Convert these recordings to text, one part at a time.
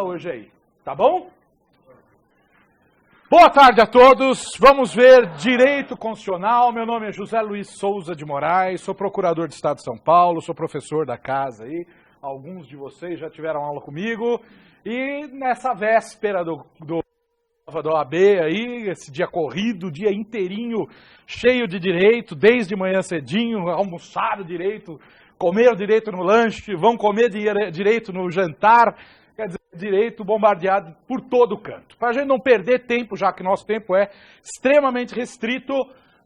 hoje aí, tá bom? Boa tarde a todos, vamos ver Direito Constitucional. Meu nome é José Luiz Souza de Moraes, sou procurador de Estado de São Paulo, sou professor da casa aí, alguns de vocês já tiveram aula comigo, e nessa véspera do OAB aí, esse dia corrido, dia inteirinho, cheio de direito, desde manhã cedinho, almoçaram direito, comeram direito no lanche, vão comer direito no jantar, quer dizer, direito bombardeado por todo canto. Para a gente não perder tempo, já que nosso tempo é extremamente restrito,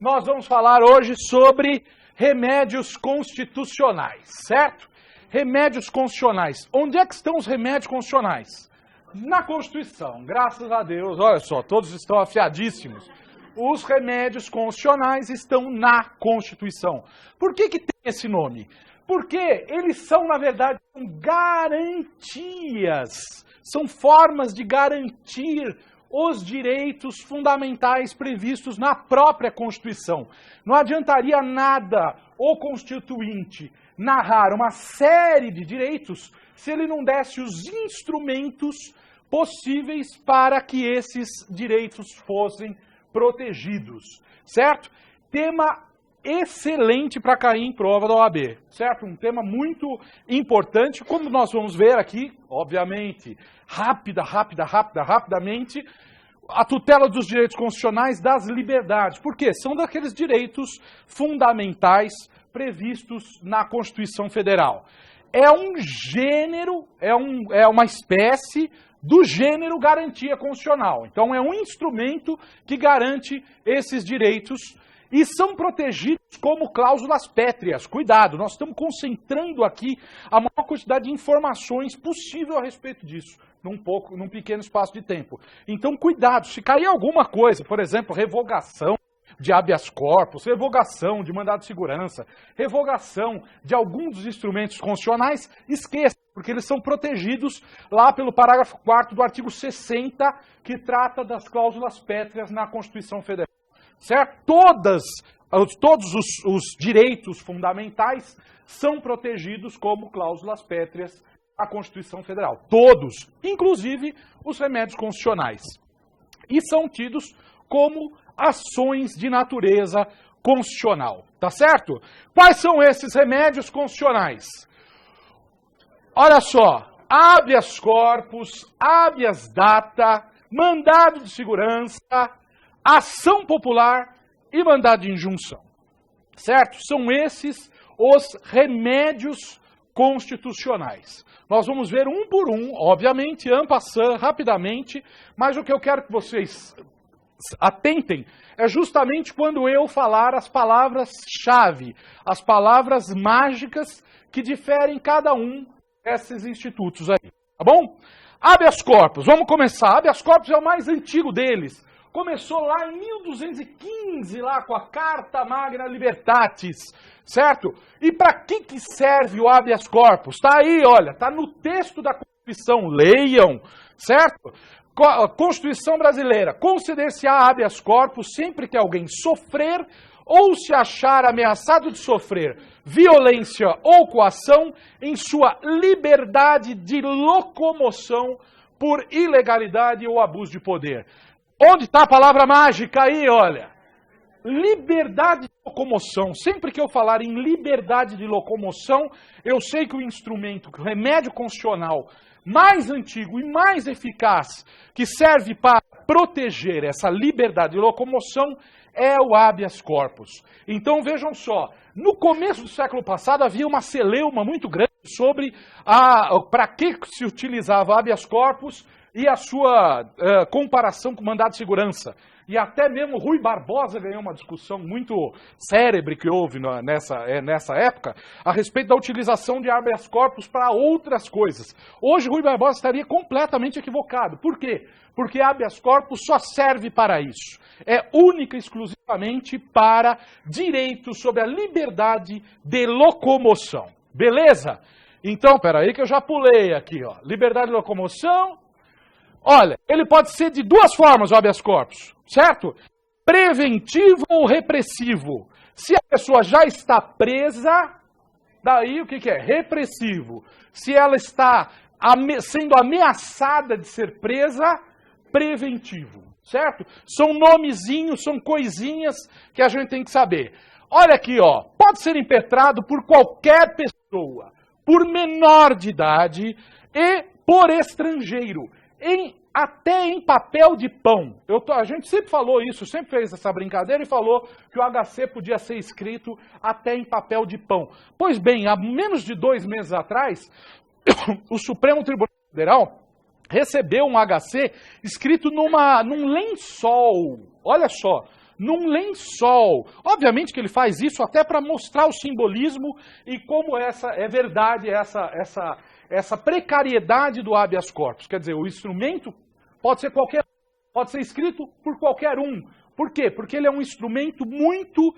nós vamos falar hoje sobre remédios constitucionais, certo? Remédios constitucionais. Onde é que estão os remédios constitucionais? Na Constituição, graças a Deus, olha só, todos estão afiadíssimos. Os remédios constitucionais estão na Constituição. Por que tem esse nome? Porque eles são, na verdade, garantias, são formas de garantir os direitos fundamentais previstos na própria Constituição. Não adiantaria nada o Constituinte narrar uma série de direitos se ele não desse os instrumentos possíveis para que esses direitos fossem protegidos, certo? Tema excelente para cair em prova da OAB, certo? Um tema muito importante, como nós vamos ver aqui, obviamente, rapidamente, a tutela dos direitos constitucionais das liberdades. Por quê? São daqueles direitos fundamentais previstos na Constituição Federal. É um gênero, é uma espécie do gênero garantia constitucional. Então, é um instrumento que garante esses direitos e são protegidos como cláusulas pétreas. Cuidado, nós estamos concentrando aqui a maior quantidade de informações possível a respeito disso, num pequeno espaço de tempo. Então, cuidado, se cair alguma coisa, por exemplo, revogação de habeas corpus, revogação de mandado de segurança, revogação de algum dos instrumentos constitucionais, esqueça, porque eles são protegidos lá pelo parágrafo 4º do artigo 60, que trata das cláusulas pétreas na Constituição Federal. Certo? Todos os direitos fundamentais são protegidos como cláusulas pétreas na Constituição Federal. Todos, inclusive os remédios constitucionais. E são tidos como ações de natureza constitucional. Tá certo? Quais são esses remédios constitucionais? Olha só, habeas corpus, habeas data, mandado de segurança, ação popular e mandado de injunção, certo? São esses os remédios constitucionais. Nós vamos ver um por um, obviamente, en passant, rapidamente, mas o que eu quero que vocês atentem é justamente quando eu falar as palavras-chave, as palavras mágicas que diferem cada um desses institutos aí, tá bom? Habeas corpus, vamos começar. Habeas corpus é o mais antigo deles. Começou lá em 1215, lá com a Carta Magna Libertatis, certo? E para que serve o habeas corpus? Está aí, olha, está no texto da Constituição, leiam, certo? Constituição brasileira, conceder-se-á habeas corpus sempre que alguém sofrer ou se achar ameaçado de sofrer violência ou coação em sua liberdade de locomoção por ilegalidade ou abuso de poder. Onde está a palavra mágica aí, olha? Liberdade de locomoção. Sempre que eu falar em liberdade de locomoção, eu sei que o instrumento, o remédio constitucional mais antigo e mais eficaz, que serve para proteger essa liberdade de locomoção, é o habeas corpus. Então vejam só, no começo do século passado havia uma celeuma muito grande sobre para que se utilizava habeas corpus e a sua comparação com o mandado de segurança. E até mesmo Rui Barbosa ganhou uma discussão muito célebre que houve nessa época a respeito da utilização de habeas corpus para outras coisas. Hoje Rui Barbosa estaria completamente equivocado. Por quê? Porque habeas corpus só serve para isso. É única e exclusivamente para direitos sobre a liberdade de locomoção. Beleza? Então, peraí que eu já pulei aqui, ó. Liberdade de locomoção. Olha, ele pode ser de duas formas, o habeas corpus, certo? Preventivo ou repressivo. Se a pessoa já está presa, daí o que é? Repressivo. Se ela está sendo ameaçada de ser presa, preventivo, certo? São nomezinhos, são coisinhas que a gente tem que saber. Olha aqui, ó, pode ser impetrado por qualquer pessoa, por menor de idade e por estrangeiro, até em papel de pão. A gente sempre falou isso, sempre fez essa brincadeira e falou que o HC podia ser escrito até em papel de pão. Pois bem, há menos de 2 meses atrás, o Supremo Tribunal Federal recebeu um HC escrito num lençol. Olha só, num lençol. Obviamente que ele faz isso até para mostrar o simbolismo e como essa é verdade, essa precariedade do habeas corpus. Quer dizer, o instrumento pode ser escrito por qualquer um. Por quê? Porque ele é um instrumento muito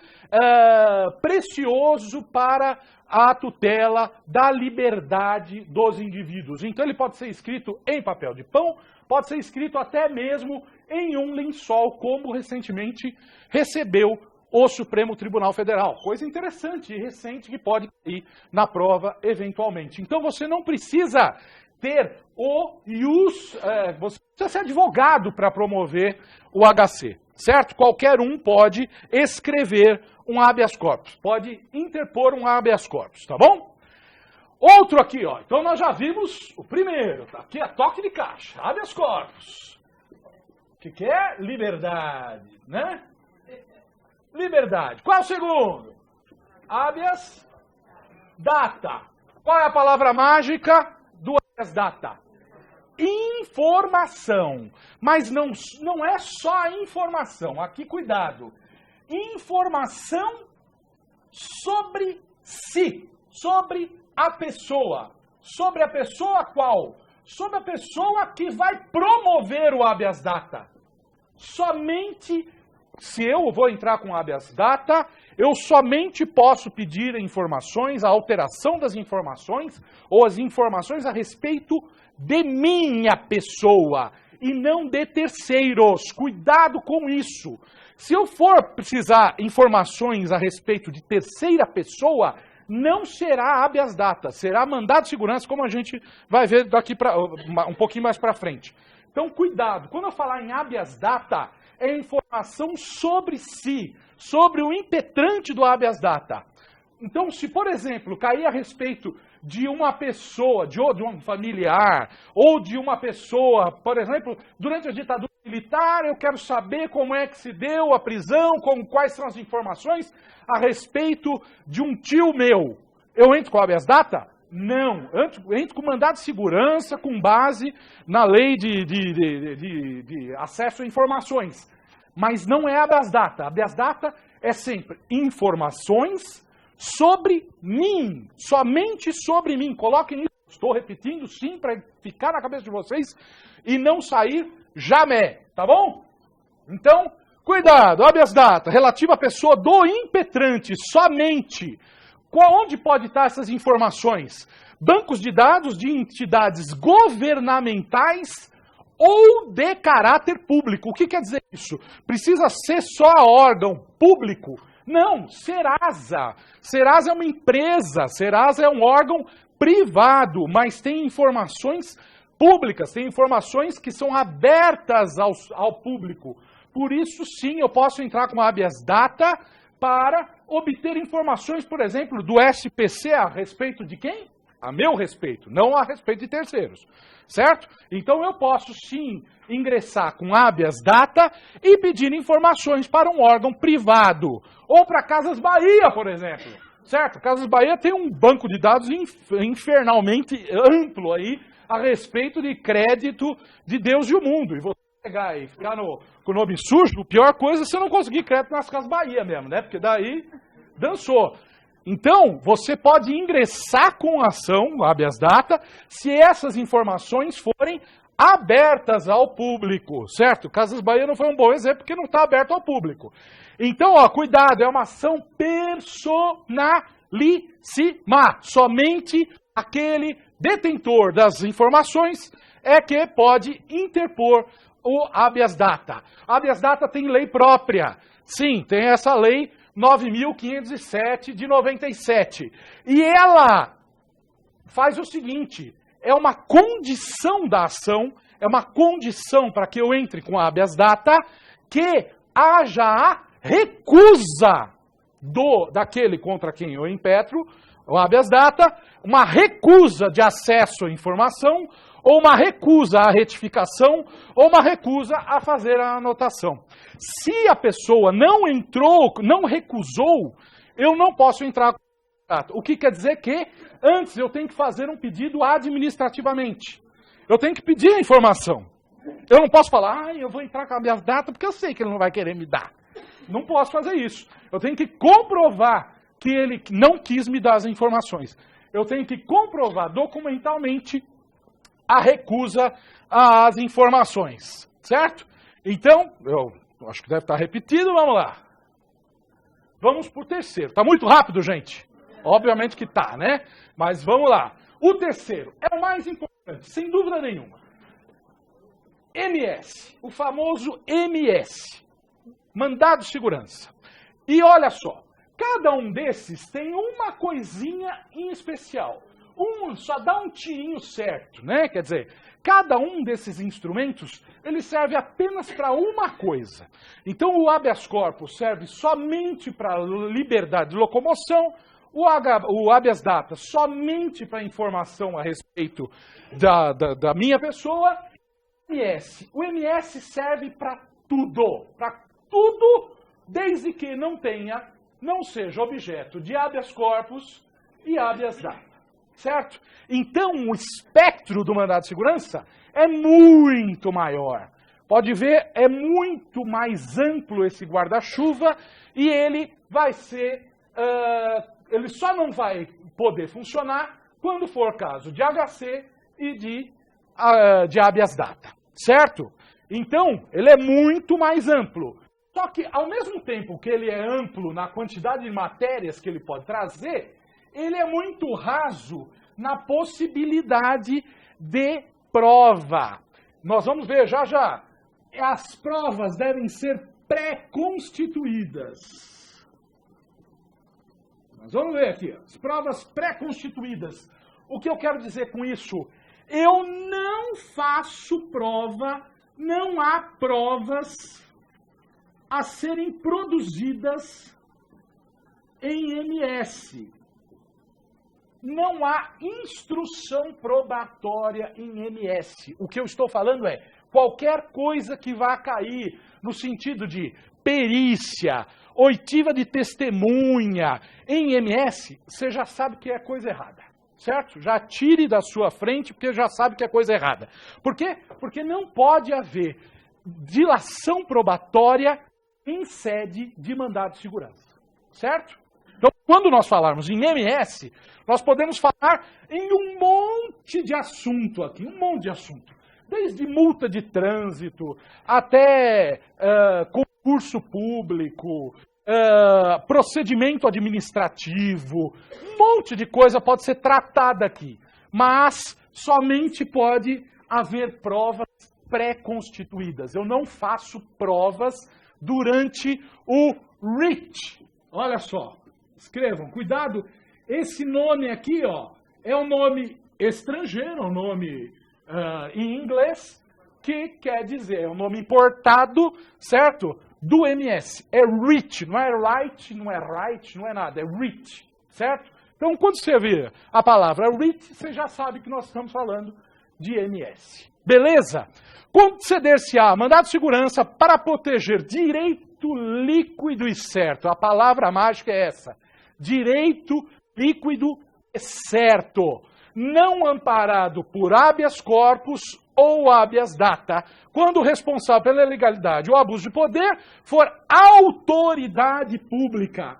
precioso para a tutela da liberdade dos indivíduos. Então ele pode ser escrito em papel de pão, pode ser escrito até mesmo em um lençol, como recentemente recebeu o Supremo Tribunal Federal. Coisa interessante e recente que pode cair na prova eventualmente. Então você não precisa ter você precisa ser advogado para promover o HC, certo? Qualquer um pode escrever um habeas corpus, pode interpor um habeas corpus, tá bom? Outro aqui, ó. Então nós já vimos o primeiro, tá aqui a toque de caixa, habeas corpus. O que é? Liberdade, né? Liberdade. Qual é o segundo? Habeas data. Qual é a palavra mágica do habeas data? Informação. Mas não é só a informação. Aqui, cuidado. Informação sobre si. Sobre a pessoa. Sobre a pessoa qual? Sobre a pessoa que vai promover o habeas data. Somente, se eu vou entrar com habeas data, eu somente posso pedir informações, a alteração das informações, ou as informações a respeito de minha pessoa, e não de terceiros. Cuidado com isso. Se eu for precisar informações a respeito de terceira pessoa, não será habeas data, será mandado de segurança, como a gente vai ver daqui um pouquinho mais para frente. Então, cuidado. Quando eu falar em habeas data, é informação sobre si, sobre o impetrante do habeas data. Então, se, por exemplo, cair a respeito de uma pessoa, de um familiar, ou de uma pessoa, por exemplo, durante a ditadura militar, eu quero saber como é que se deu a prisão, quais são as informações a respeito de um tio meu. Eu entro com habeas data? Não. Eu entro com mandado de segurança com base na lei de acesso a informações. Mas não é habeas data. Habeas data é sempre informações sobre mim, somente sobre mim. Coloquem isso, estou repetindo sim, para ficar na cabeça de vocês e não sair jamais, tá bom? Então, cuidado, habeas data, relativa à pessoa do impetrante, somente. Onde pode estar essas informações? Bancos de dados de entidades governamentais ou de caráter público. O que quer dizer isso? Precisa ser só órgão público? Não, Serasa. Serasa é uma empresa, Serasa é um órgão privado, mas tem informações públicas, tem informações que são abertas ao público. Por isso, sim, eu posso entrar com habeas data para obter informações, por exemplo, do SPC a respeito de quem? A meu respeito, não a respeito de terceiros, certo? Então eu posso sim ingressar com habeas data e pedir informações para um órgão privado, ou para Casas Bahia, por exemplo, certo? Casas Bahia tem um banco de dados infernalmente amplo aí a respeito de crédito de Deus e o mundo, e você pegar e ficar com o nome sujo, a pior coisa é você não conseguir crédito nas Casas Bahia mesmo, né? Porque daí dançou. Então, você pode ingressar com ação, habeas data, se essas informações forem abertas ao público, certo? Casas Bahia não foi um bom exemplo, porque não está aberto ao público. Então, ó, cuidado, é uma ação personalíssima. Somente aquele detentor das informações é que pode interpor o habeas data. Habeas data tem lei própria. Sim, tem essa lei 9.507 de 97. E ela faz o seguinte, é uma condição da ação, é uma condição para que eu entre com habeas data, que haja a recusa daquele contra quem eu impetro, o habeas data, uma recusa de acesso à informação, ou uma recusa à retificação, ou uma recusa a fazer a anotação. Se a pessoa não entrou, não recusou, eu não posso entrar com habeas data. O que quer dizer que antes eu tenho que fazer um pedido administrativamente. Eu tenho que pedir a informação. Eu não posso falar, eu vou entrar com habeas data porque eu sei que ele não vai querer me dar. Não posso fazer isso. Eu tenho que comprovar que ele não quis me dar as informações. Eu tenho que comprovar documentalmente a recusa às informações, certo? Então, eu acho que deve estar repetido, vamos lá. Vamos para o terceiro. Está muito rápido, gente? Obviamente que está, né? Mas vamos lá. O terceiro é o mais importante, sem dúvida nenhuma. MS, o famoso MS, mandado de segurança. E olha só, cada um desses tem uma coisinha em especial. Só dá um tirinho certo, né? Quer dizer, cada um desses instrumentos, ele serve apenas para uma coisa. Então, o habeas corpus serve somente para liberdade de locomoção, o habeas data somente para informação a respeito da minha pessoa. O MS serve para tudo, desde que não seja objeto de habeas corpus e habeas data. Certo? Então, o espectro do mandado de segurança é muito maior. Pode ver, é muito mais amplo esse guarda-chuva e ele vai ser... ele só não vai poder funcionar quando for caso de HC e de habeas data. Certo? Então, ele é muito mais amplo. Só que, ao mesmo tempo que ele é amplo na quantidade de matérias que ele pode trazer, ele é muito raso na possibilidade de prova. Nós vamos ver já já. As provas devem ser pré-constituídas. Nós vamos ver aqui, as provas pré-constituídas. O que eu quero dizer com isso? Eu não faço prova, não há provas a serem produzidas em MS. Não há instrução probatória em MS. O que eu estou falando é qualquer coisa que vá cair no sentido de perícia, oitiva de testemunha em MS, você já sabe que é coisa errada. Certo? Já tire da sua frente porque já sabe que é coisa errada. Por quê? Porque não pode haver dilação probatória em sede de mandado de segurança. Certo? Então, quando nós falarmos em MS, nós podemos falar em um monte de assunto aqui, um monte de assunto. Desde multa de trânsito, até concurso público, procedimento administrativo, um monte de coisa pode ser tratada aqui. Mas somente pode haver provas pré-constituídas. Eu não faço provas durante o RIT. Olha só, escrevam, cuidado, esse nome aqui, ó, é um nome estrangeiro, um nome em inglês, que quer dizer, é um nome importado, certo? Do MS. É RIT, não é right, não é right, não é nada, é RIT, certo? Então, quando você vê a palavra RIT, você já sabe que nós estamos falando de MS. Beleza? Conceder-se-á mandado de segurança para proteger direito líquido e certo. A palavra mágica é essa. Direito líquido e certo. Não amparado por habeas corpus ou habeas data, quando o responsável pela ilegalidade ou abuso de poder for autoridade pública.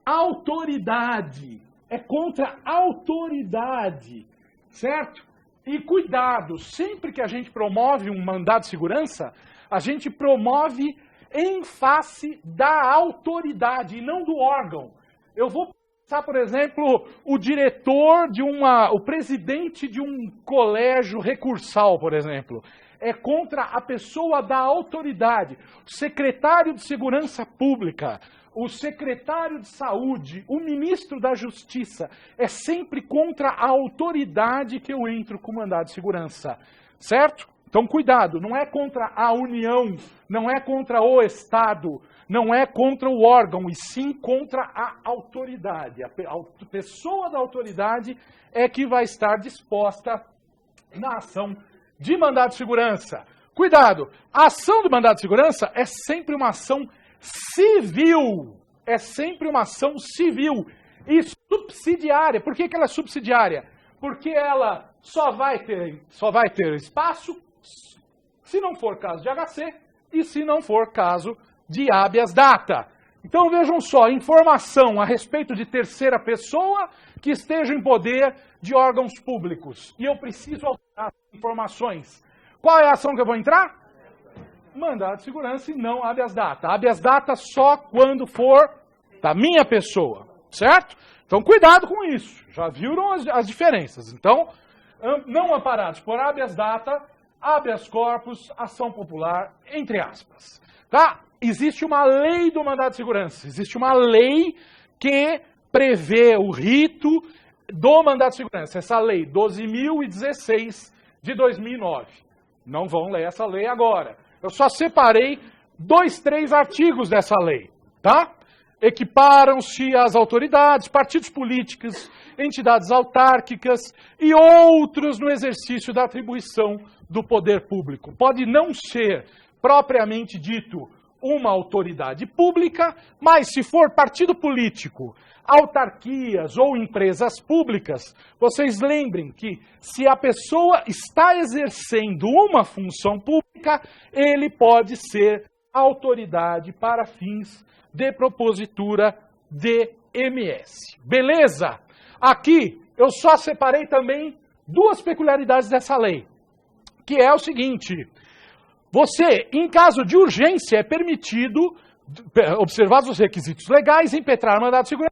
Autoridade. É contra a autoridade. Certo? E cuidado, sempre que a gente promove um mandado de segurança, a gente promove em face da autoridade e não do órgão. Eu vou Por exemplo, o diretor o presidente de um colégio recursal, por exemplo, é contra a pessoa da autoridade, o secretário de Segurança Pública, o secretário de Saúde, o ministro da Justiça, é sempre contra a autoridade que eu entro com mandado de segurança, certo? Então, cuidado, não é contra a União, não é contra o Estado, não é contra o órgão, e sim contra a autoridade. A pessoa da autoridade é que vai estar disposta na ação de mandado de segurança. Cuidado, a ação de mandado de segurança é sempre uma ação civil. É sempre uma ação civil e subsidiária. Por que ela é subsidiária? Porque ela só vai ter espaço se não for caso de HC e se não for caso de habeas data. Então vejam só, informação a respeito de terceira pessoa que esteja em poder de órgãos públicos. E eu preciso alterar as informações. Qual é a ação que eu vou entrar? Mandado de segurança e não habeas data. Habeas data só quando for da minha pessoa, certo? Então cuidado com isso. Já viram as diferenças. Então, não amparados por habeas data, habeas corpus, ação popular, entre aspas. Tá? Existe uma lei do mandado de segurança. Existe uma lei que prevê o rito do mandado de segurança. Essa lei, 12.016 de 2009. Não vão ler essa lei agora. Eu só separei 3 artigos dessa lei, tá? Equiparam-se as autoridades, partidos políticos, entidades autárquicas e outros no exercício da atribuição do poder público. Pode não ser propriamente dito uma autoridade pública, mas se for partido político, autarquias ou empresas públicas, vocês lembrem que se a pessoa está exercendo uma função pública, ele pode ser autoridade para fins de propositura de MS. Beleza? Aqui eu só separei também 2 peculiaridades dessa lei, que é o seguinte: você, em caso de urgência, é permitido, observados os requisitos legais, impetrar mandado de segurança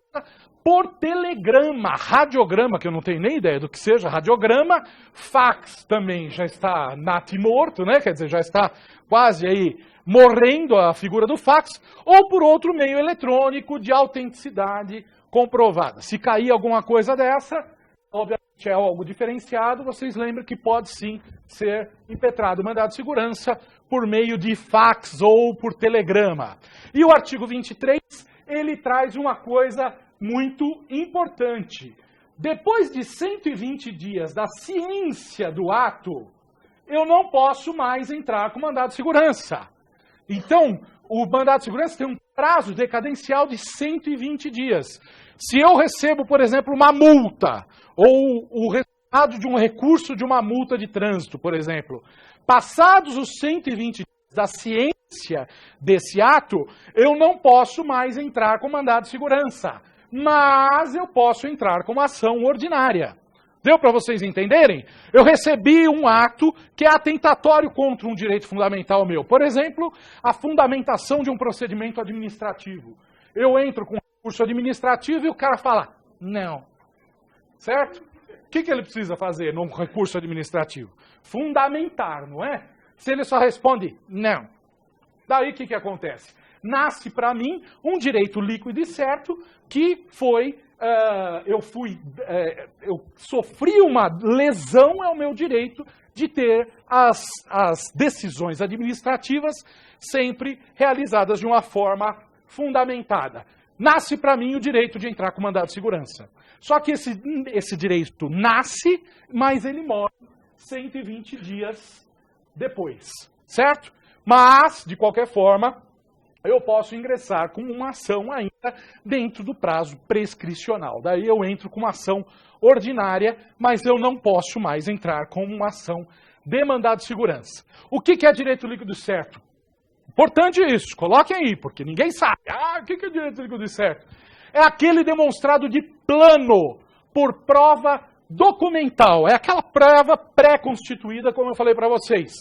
por telegrama, radiograma, que eu não tenho nem ideia do que seja radiograma, fax também já está natimorto, né? Quer dizer, já está quase aí morrendo a figura do fax, ou por outro meio eletrônico de autenticidade comprovada. Se cair alguma coisa dessa, obviamente é algo diferenciado, vocês lembram que pode sim ser impetrado mandado de segurança por meio de fax ou por telegrama. E o artigo 23, ele traz uma coisa muito importante. Depois de 120 dias da ciência do ato, eu não posso mais entrar com mandado de segurança. Então, o mandado de segurança tem um prazo decadencial de 120 dias. Se eu recebo, por exemplo, uma multa, ou o resultado de um recurso de uma multa de trânsito, por exemplo, passados os 120 dias da ciência desse ato, eu não posso mais entrar com mandado de segurança, mas eu posso entrar com uma ação ordinária. Deu para vocês entenderem? Eu recebi um ato que é atentatório contra um direito fundamental meu. Por exemplo, a fundamentação de um procedimento administrativo. Eu entro com um recurso administrativo e o cara fala, não. Certo? O que ele precisa fazer num recurso administrativo? Fundamentar, não é? Se ele só responde, não. Daí o que acontece? Nasce para mim um direito líquido e certo que foi... eu sofri uma lesão ao meu direito de ter as decisões administrativas sempre realizadas de uma forma fundamentada. Nasce para mim o direito de entrar com mandado de segurança. Só que esse direito nasce, mas ele morre 120 dias depois, certo? Mas, de qualquer forma, eu posso ingressar com uma ação ainda dentro do prazo prescricional. Daí eu entro com uma ação ordinária, mas eu não posso mais entrar com uma ação de mandado de segurança. O que é direito líquido certo? Importante isso, coloquem aí, porque ninguém sabe. O que é direito líquido certo? É aquele demonstrado de plano por prova documental. É aquela prova pré-constituída, como eu falei para vocês.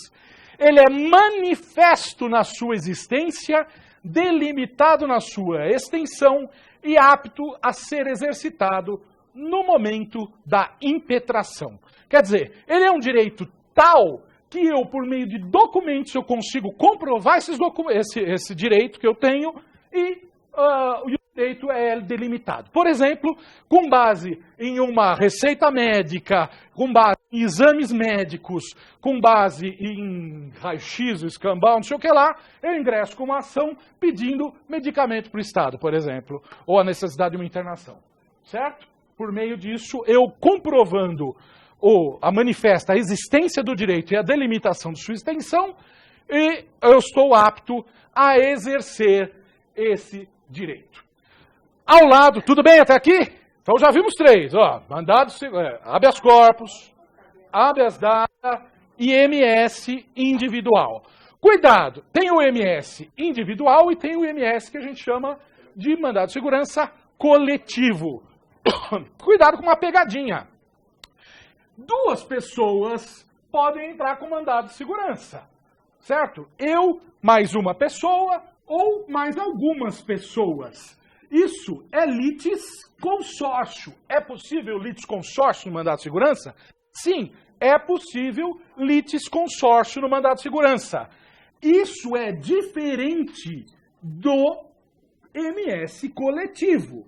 Ele é manifesto na sua existência, delimitado na sua extensão, e apto a ser exercitado no momento da impetração. Quer dizer, ele é um direito tal que eu, por meio de documentos, eu consigo comprovar esse direito que eu tenho e o direito é delimitado. Por exemplo, com base em uma receita médica, com base em exames médicos, com base em raio-x, escambau, não sei o que lá, eu ingresso com uma ação pedindo medicamento para o Estado, por exemplo, ou a necessidade de uma internação. Certo? Por meio disso, eu comprovando a manifesta a existência do direito e a delimitação de sua extensão, e eu estou apto a exercer esse direito. Ao lado, tudo bem até aqui? Então já vimos 3, ó, mandado, habeas corpus, habeas data e MS individual. Cuidado, tem o MS individual e tem o MS que a gente chama de mandado de segurança coletivo. Cuidado com uma pegadinha. 2 pessoas podem entrar com mandado de segurança, certo? Eu, mais uma pessoa ou mais algumas pessoas. Isso é litisconsórcio. É possível litisconsórcio no mandado de segurança? Sim, é possível litisconsórcio no mandado de segurança. Isso é diferente do MS coletivo,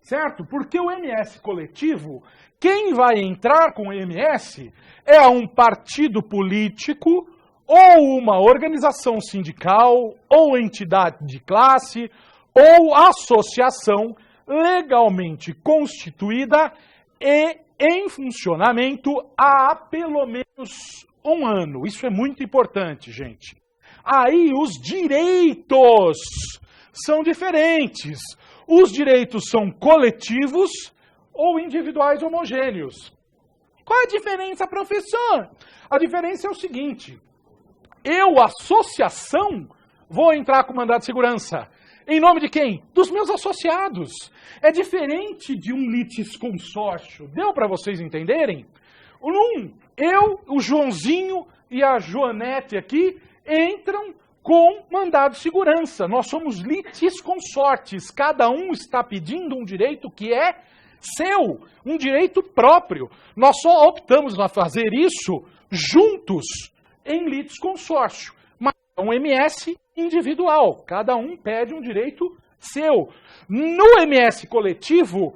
certo? Porque o MS coletivo, quem vai entrar com o MS é um partido político ou uma organização sindical ou entidade de classe ou associação legalmente constituída e em funcionamento há pelo menos 1 ano. Isso é muito importante, gente. Aí os direitos são diferentes. Os direitos são coletivos ou individuais homogêneos. Qual é a diferença, professor? A diferença é o seguinte: eu, associação, vou entrar com mandado de segurança. Em nome de quem? Dos meus associados. É diferente de um litisconsórcio. Deu para vocês entenderem? Eu, o Joãozinho e a Joanete aqui entram com mandado de segurança. Nós somos litisconsortes. Cada um está pedindo um direito que é seu, um direito próprio. Nós só optamos a fazer isso juntos em litisconsórcio. Mas é um MS individual. Cada um pede um direito seu. No MS coletivo,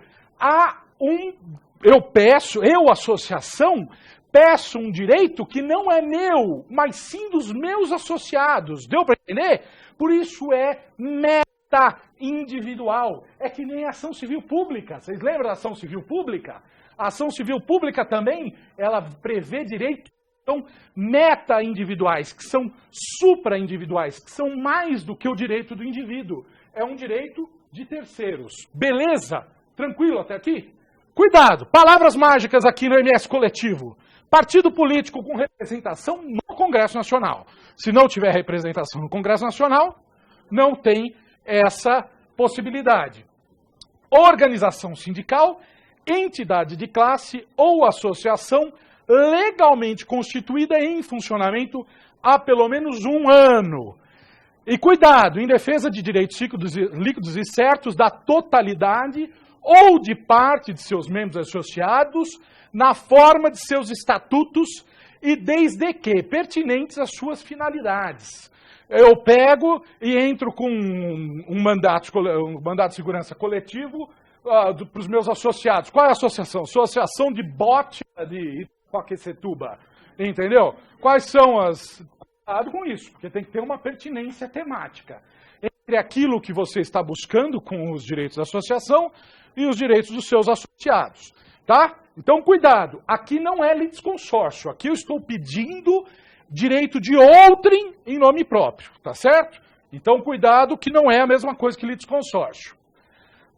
eu, associação, peço um direito que não é meu, mas sim dos meus associados. Deu para entender? Por isso é meta individual. É que nem ação civil pública. Vocês lembram da ação civil pública? A ação civil pública também, ela prevê direitos que são meta-individuais, que são supra-individuais, que são mais do que o direito do indivíduo. É um direito de terceiros. Beleza? Tranquilo até aqui? Cuidado! Palavras mágicas aqui no MS coletivo. Partido político com representação no Congresso Nacional. Se não tiver representação no Congresso Nacional, não tem essa possibilidade. Organização sindical, entidade de classe ou associação legalmente constituída e em funcionamento há pelo menos 1 ano. E cuidado, em defesa de direitos líquidos e certos da totalidade ou de parte de seus membros associados, na forma de seus estatutos e desde que pertinentes às suas finalidades. Eu pego e entro com um mandato de segurança coletivo para os meus associados. Qual é a associação? Associação de bote de Itaquaquecetuba. Entendeu? Quais são as... Cuidado com isso, porque tem que ter uma pertinência temática entre aquilo que você está buscando com os direitos da associação e os direitos dos seus associados. Tá? Então, cuidado. Aqui não é litisconsórcio. Aqui eu estou pedindo direito de outrem em nome próprio. Tá certo? Então, cuidado que não é a mesma coisa que litisconsórcio.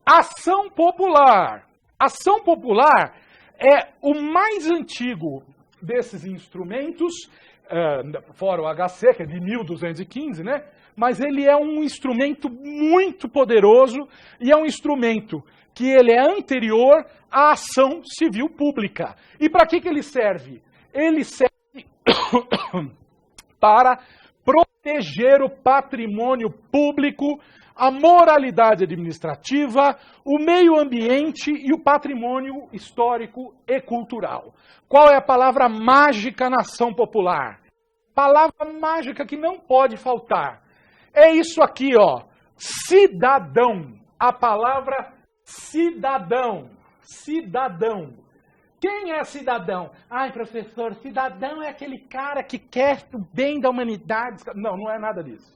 Ação popular. Ação popular é o mais antigo desses instrumentos, fora o HC, que é de 1215, né? Mas ele é um instrumento muito poderoso e é um instrumento que ele é anterior à ação civil pública. E para que ele serve? Ele serve para proteger o patrimônio público a moralidade administrativa, o meio ambiente e o patrimônio histórico e cultural. Qual é a palavra mágica na ação popular? Palavra mágica que não pode faltar. É isso aqui, ó. Cidadão. A palavra cidadão. Cidadão. Quem é cidadão? Ai, professor, cidadão é aquele cara que quer o bem da humanidade. Não, não é nada disso.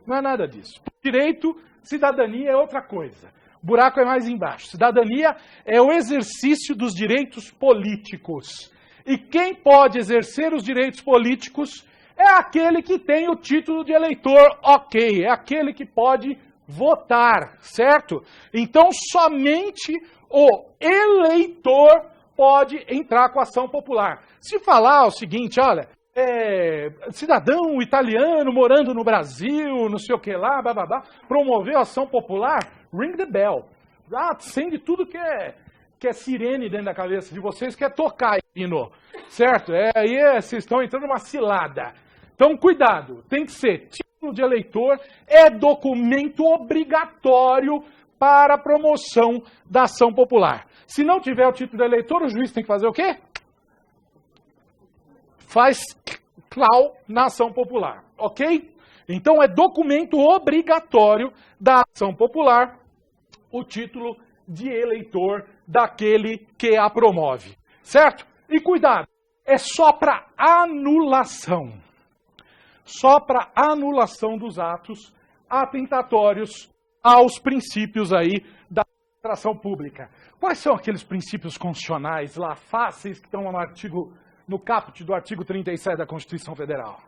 Não é nada disso. Direito, cidadania é outra coisa. O buraco é mais embaixo. Cidadania é o exercício dos direitos políticos. E quem pode exercer os direitos políticos é aquele que tem o título de eleitor ok. É aquele que pode votar, certo? Então, somente o eleitor pode entrar com a ação popular. Se falar o seguinte, olha, cidadão italiano morando no Brasil, não sei o que lá, bababá, promoveu a ação popular, ring the bell. Acende tudo que é sirene dentro da cabeça de vocês, que é tocar, hino, certo? Aí vocês estão entrando numa cilada. Então, cuidado, tem que ser título de eleitor, é documento obrigatório para a promoção da ação popular. Se não tiver o título de eleitor, o juiz tem que fazer o quê? Faz clau na ação popular, ok? Então é documento obrigatório da ação popular o título de eleitor daquele que a promove, certo? E cuidado, é só para anulação. Só para anulação dos atos atentatórios aos princípios aí da administração pública. Quais são aqueles princípios constitucionais lá fáceis que estão no caput do artigo 37 da Constituição Federal?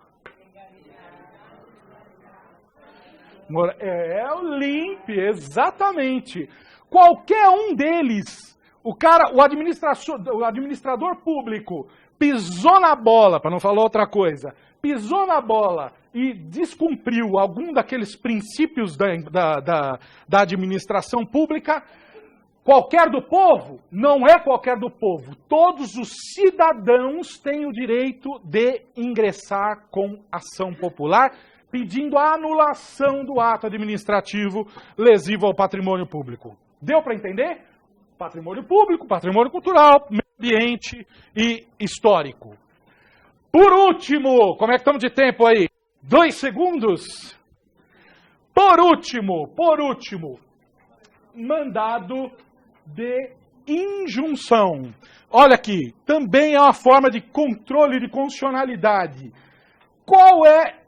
É o LIMP, exatamente. Qualquer um deles, o administrador público pisou na bola, para não falar outra coisa, pisou na bola e descumpriu algum daqueles princípios da administração pública, qualquer do povo? Não é qualquer do povo. Todos os cidadãos têm o direito de ingressar com ação popular, pedindo a anulação do ato administrativo lesivo ao patrimônio público. Deu para entender? Patrimônio público, patrimônio cultural, meio ambiente e histórico. Por último, como é que estamos de tempo aí? 2 segundos? Por último, mandado de injunção. Olha aqui, também é uma forma de controle de constitucionalidade. Qual é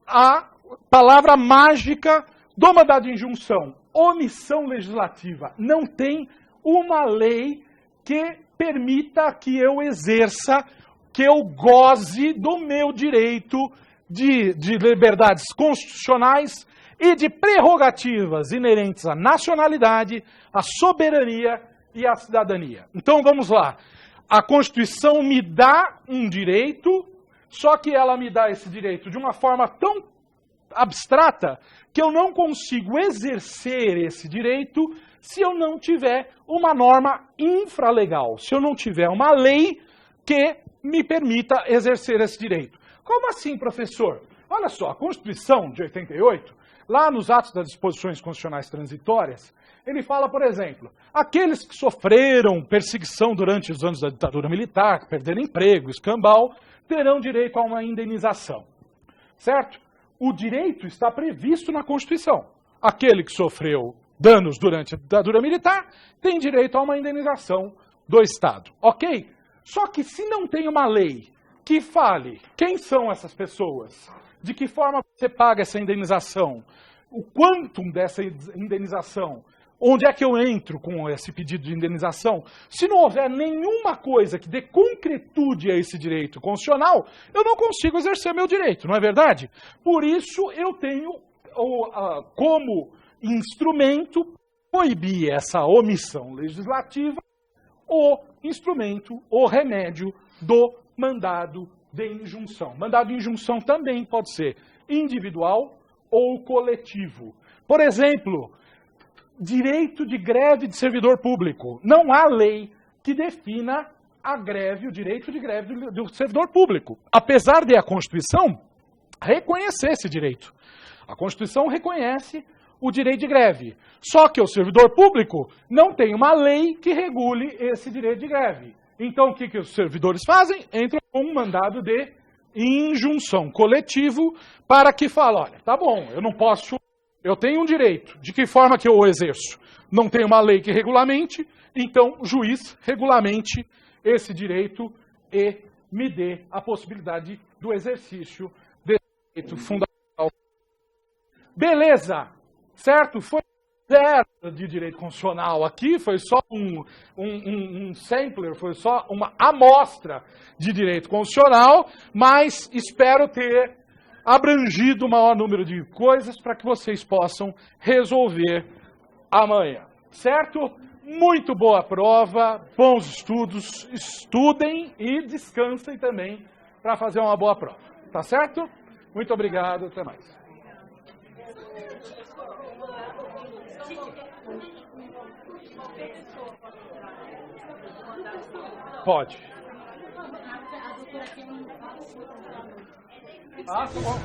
a palavra mágica do mandado de injunção? Omissão legislativa. Não tem uma lei que permita que eu exerça, que eu goze do meu direito de liberdades constitucionais e de prerrogativas inerentes à nacionalidade, à soberania e à cidadania. Então vamos lá. A Constituição me dá um direito, só que ela me dá esse direito de uma forma tão abstrata que eu não consigo exercer esse direito se eu não tiver uma norma infralegal, se eu não tiver uma lei que me permita exercer esse direito. Como assim, professor? Olha só, a Constituição de 88, lá nos atos das disposições constitucionais transitórias, ele fala, por exemplo, aqueles que sofreram perseguição durante os anos da ditadura militar, que perderam emprego, escambau, terão direito a uma indenização. Certo? O direito está previsto na Constituição. Aquele que sofreu danos durante a ditadura militar tem direito a uma indenização do Estado. Ok? Só que se não tem uma lei que fale quem são essas pessoas, de que forma você paga essa indenização, o quantum dessa indenização, onde é que eu entro com esse pedido de indenização, se não houver nenhuma coisa que dê concretude a esse direito constitucional, eu não consigo exercer meu direito, não é verdade? Por isso eu tenho como instrumento proibir essa omissão legislativa, o instrumento, o remédio do mandado de injunção. Mandado de injunção também pode ser individual ou coletivo. Por exemplo, direito de greve de servidor público. Não há lei que defina a greve, o direito de greve do servidor público. Apesar de a Constituição reconhecer esse direito. A Constituição reconhece o direito de greve. Só que o servidor público não tem uma lei que regule esse direito de greve. Então, o que os servidores fazem? Entram com um mandado de injunção coletivo para que fale, olha, tá bom, eu não posso, eu tenho um direito, de que forma que eu o exerço? Não tem uma lei que regulamente, então o juiz regulamente esse direito e me dê a possibilidade do exercício desse direito fundamental. Beleza, certo? Foi zero de direito constitucional aqui, foi só um sampler, foi só uma amostra de direito constitucional, mas espero ter abrangido o maior número de coisas para que vocês possam resolver amanhã, certo? Muito boa prova, bons estudos, estudem e descansem também para fazer uma boa prova, tá certo? Muito obrigado, até mais. Pode. Ah, tá bom.